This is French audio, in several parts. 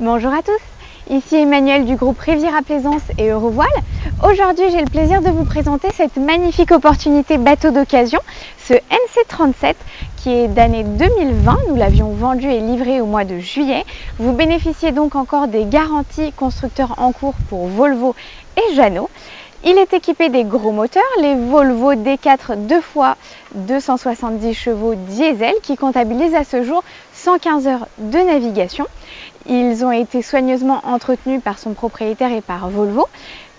Bonjour à tous, ici Emmanuelle du groupe Riviera Plaisance et Eurovoile. Aujourd'hui, j'ai le plaisir de vous présenter cette magnifique opportunité bateau d'occasion, ce NC37 qui est d'année 2020. Nous l'avions vendu et livré au mois de juillet. Vous bénéficiez donc encore des garanties constructeurs en cours pour Volvo et Jeannot. Il est équipé des gros moteurs, les Volvo D4 2x 270 chevaux diesel qui comptabilisent à ce jour 115 heures de navigation. Ils ont été soigneusement entretenus par son propriétaire et par Volvo.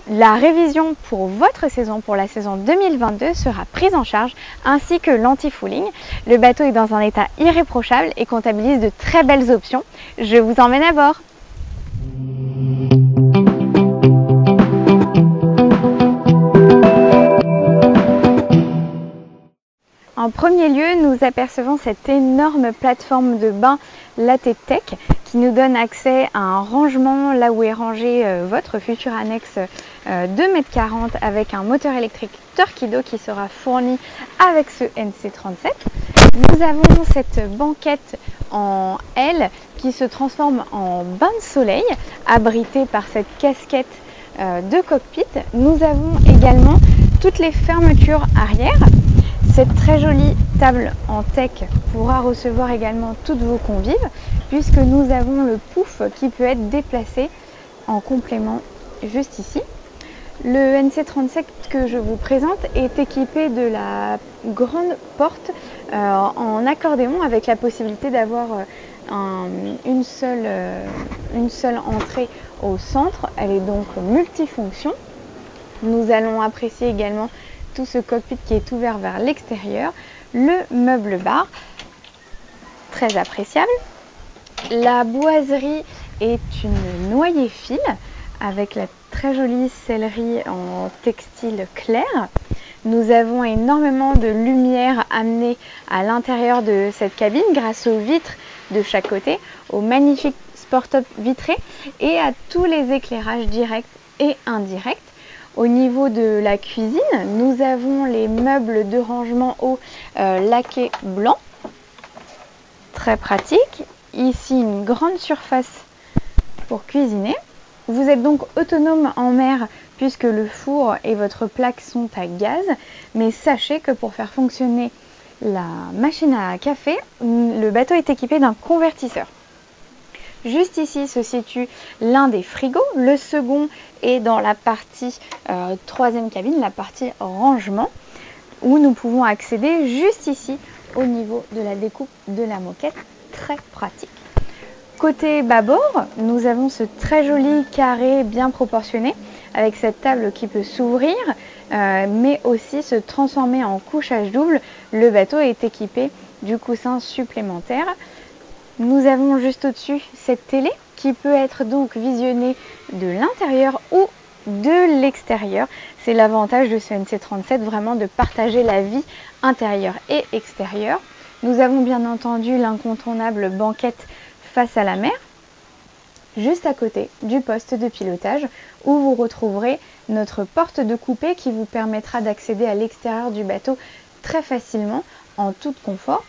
La révision pour votre saison, pour la saison 2022, sera prise en charge, ainsi que l'anti-fouling. Le bateau est dans un état irréprochable et comptabilise de très belles options. Je vous emmène à bord. En premier lieu, nous apercevons cette énorme plateforme de bain Latetech qui nous donne accès à un rangement là où est rangé votre futur annexe 2,40 m avec un moteur électrique Torqeedo qui sera fourni avec ce NC37. Nous avons cette banquette en L qui se transforme en bain de soleil abritée par cette casquette de cockpit. Nous avons également toutes les fermetures arrière. Cette très jolie table en teck pourra recevoir également toutes vos convives puisque nous avons le pouf qui peut être déplacé en complément juste ici. Le NC37 que je vous présente est équipé de la grande porte en accordéon avec la possibilité d'avoir une seule entrée au centre. Elle est donc multifonction. Nous allons apprécier également tout ce cockpit qui est ouvert vers l'extérieur, le meuble bar, très appréciable. La boiserie est une noyer fil avec la très jolie sellerie en textile clair. Nous avons énormément de lumière amenée à l'intérieur de cette cabine grâce aux vitres de chaque côté, aux magnifiques sport-top vitrés et à tous les éclairages directs et indirects. Au niveau de la cuisine, nous avons les meubles de rangement haut laqués blanc, très pratique. Ici, une grande surface pour cuisiner. Vous êtes donc autonome en mer puisque le four et votre plaque sont à gaz. Mais sachez que pour faire fonctionner la machine à café, le bateau est équipé d'un convertisseur. Juste ici se situe l'un des frigos, le second est dans la partie troisième cabine, la partie rangement, où nous pouvons accéder juste ici au niveau de la découpe de la moquette, très pratique. Côté bâbord, nous avons ce très joli carré bien proportionné avec cette table qui peut s'ouvrir mais aussi se transformer en couchage double. Le bateau est équipé du coussin supplémentaire. Nous avons juste au-dessus cette télé qui peut être donc visionnée de l'intérieur ou de l'extérieur. C'est l'avantage de ce NC37, vraiment de partager la vie intérieure et extérieure. Nous avons bien entendu l'incontournable banquette face à la mer, juste à côté du poste de pilotage où vous retrouverez notre porte de coupée qui vous permettra d'accéder à l'extérieur du bateau très facilement en tout confort.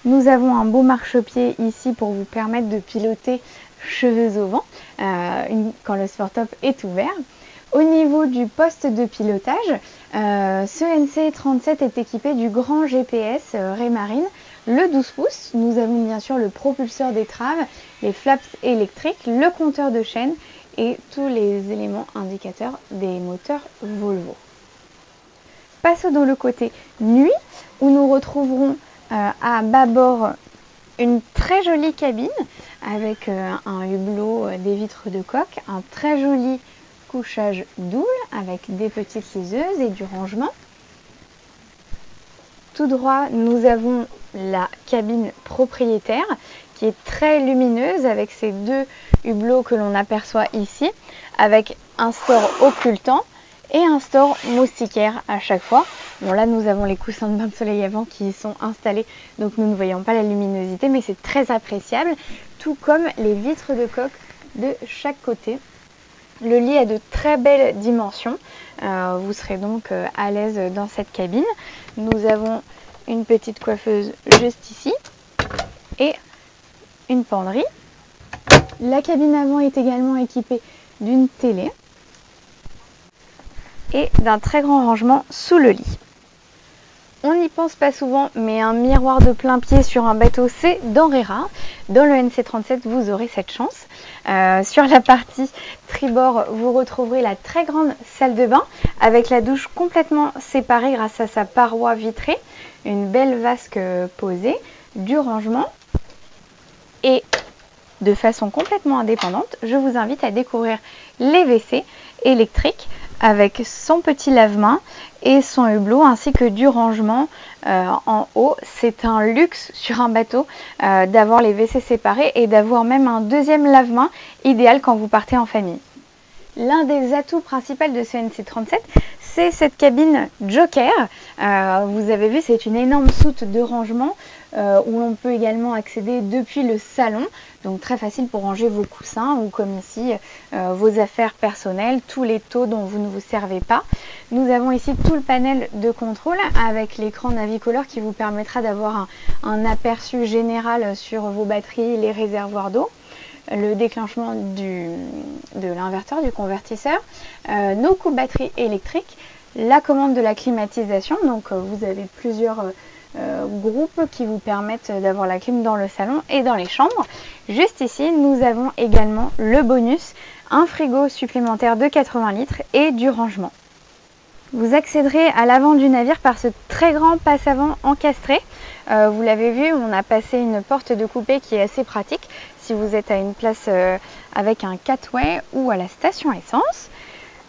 Nous avons un beau marchepied ici pour vous permettre de piloter cheveux au vent quand le sport-top est ouvert. Au niveau du poste de pilotage, ce NC37 est équipé du grand GPS Raymarine, le 12 pouces. Nous avons bien sûr le propulseur d'étrave, les flaps électriques, le compteur de chaîne et tous les éléments indicateurs des moteurs Volvo. Passons dans le côté nuit où nous retrouverons à bâbord une très jolie cabine avec un hublot, des vitres de coque, un très joli couchage double avec des petites liseuses et du rangement. Tout droit, nous avons la cabine propriétaire qui est très lumineuse avec ces deux hublots que l'on aperçoit ici, avec un store occultant et un store moustiquaire à chaque fois. Bon, là nous avons les coussins de bain de soleil avant qui sont installés, donc nous ne voyons pas la luminosité, mais c'est très appréciable, tout comme les vitres de coque de chaque côté. Le lit a de très belles dimensions, vous serez donc à l'aise dans cette cabine. Nous avons une petite coiffeuse juste ici et une penderie. La cabine avant est également équipée d'une télé et d'un très grand rangement sous le lit. On n'y pense pas souvent, mais un miroir de plein pied sur un bateau, c'est denrée rare. Dans le NC37, vous aurez cette chance. Sur la partie tribord, vous retrouverez la très grande salle de bain avec la douche complètement séparée grâce à sa paroi vitrée, une belle vasque posée, du rangement et de façon complètement indépendante, je vous invite à découvrir les WC électriques avec son petit lave-main et son hublot ainsi que du rangement en haut. C'est un luxe sur un bateau d'avoir les WC séparés et d'avoir même un deuxième lave-main idéal quand vous partez en famille. L'un des atouts principaux de ce NC37, c'est cette cabine Joker. Vous avez vu, c'est une énorme soute de rangement où l'on peut également accéder depuis le salon. Donc très facile pour ranger vos coussins ou comme ici vos affaires personnelles, tous les taux dont vous ne vous servez pas. Nous avons ici tout le panel de contrôle avec l'écran Navicolor qui vous permettra d'avoir un aperçu général sur vos batteries, les réservoirs d'eau, le déclenchement de l'inverteur, du convertisseur, nos coupes batteries électriques, la commande de la climatisation. Donc vous avez plusieurs groupes qui vous permettent d'avoir la clim dans le salon et dans les chambres. Juste ici, nous avons également le bonus, un frigo supplémentaire de 80 litres et du rangement. Vous accéderez à l'avant du navire par ce très grand passe-avant encastré. Vous l'avez vu, on a passé une porte de coupée qui est assez pratique si vous êtes à une place avec un catway ou à la station essence.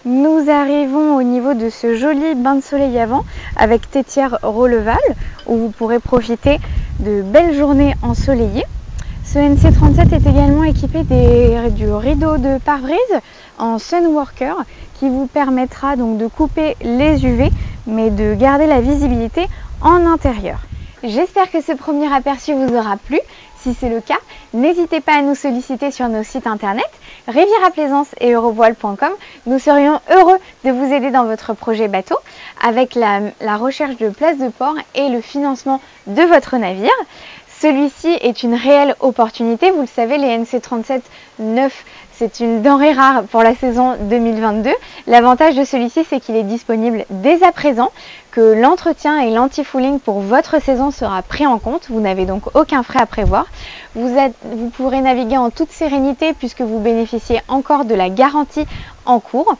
Nous arrivons au niveau de ce joli bain de soleil avant avec tétière relevable où vous pourrez profiter de belles journées ensoleillées. Ce NC37 est également équipé du rideau de pare-brise en Sunworker qui vous permettra donc de couper les UV mais de garder la visibilité en intérieur. J'espère que ce premier aperçu vous aura plu. Si c'est le cas, n'hésitez pas à nous solliciter sur nos sites internet Riviera Plaisance et Eurovoile.com. Nous serions heureux de vous aider dans votre projet bateau avec la recherche de places de port et le financement de votre navire. Celui-ci est une réelle opportunité. Vous le savez, les NC37 neufs, c'est une denrée rare pour la saison 2022. L'avantage de celui-ci, c'est qu'il est disponible dès à présent, que l'entretien et l'anti-fouling pour votre saison sera pris en compte. Vous n'avez donc aucun frais à prévoir. Vous pourrez naviguer en toute sérénité puisque vous bénéficiez encore de la garantie en cours.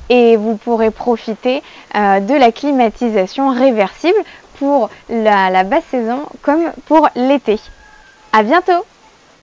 Et vous pourrez profiter de la climatisation réversible pour la basse saison comme pour l'été. À bientôt!